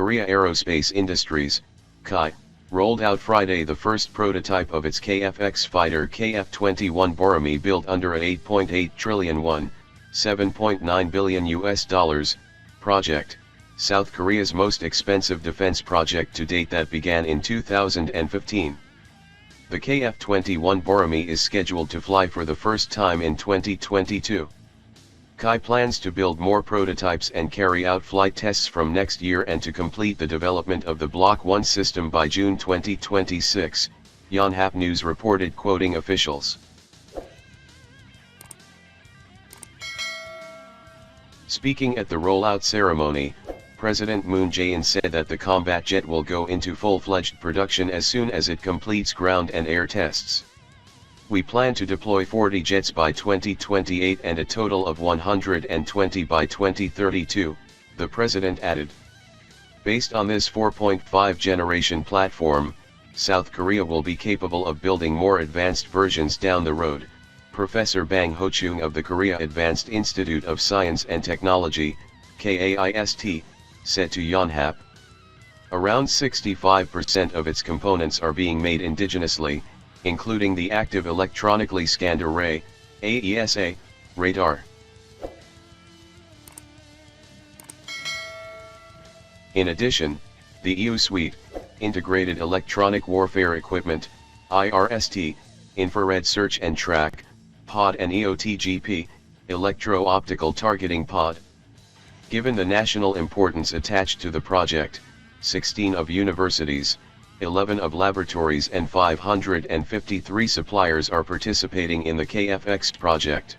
Korea Aerospace Industries, KAI, rolled out Friday the first prototype of its KF-X fighter KF-21 Borami built under a 8.8 trillion won, $7.9 billion project, South Korea's most expensive defense project to date that began in 2015. The KF-21 Borami is scheduled to fly for the first time in 2022. KAI plans to build more prototypes and carry out flight tests from next year and to complete the development of the Block 1 system by June 2026, Yonhap News reported quoting officials. Speaking at the rollout ceremony, President Moon Jae-in said that the combat jet will go into full-fledged production as soon as it completes ground and air tests. We plan to deploy 40 jets by 2028 and a total of 120 by 2032, the president added. Based on this 4.5 generation platform, South Korea will be capable of building more advanced versions down the road, Professor Bang Ho-chung of the Korea Advanced Institute of Science and Technology, KAIST, said to Yonhap. Around 65% of its components are being made indigenously, including the Active Electronically Scanned Array, AESA, radar. In addition, the EU Suite, Integrated Electronic Warfare Equipment, IRST, Infrared Search and Track, POD and EOTGP, Electro-Optical Targeting POD. Given the national importance attached to the project, 16 of universities, 11 of laboratories and 553 suppliers are participating in the KF-X project.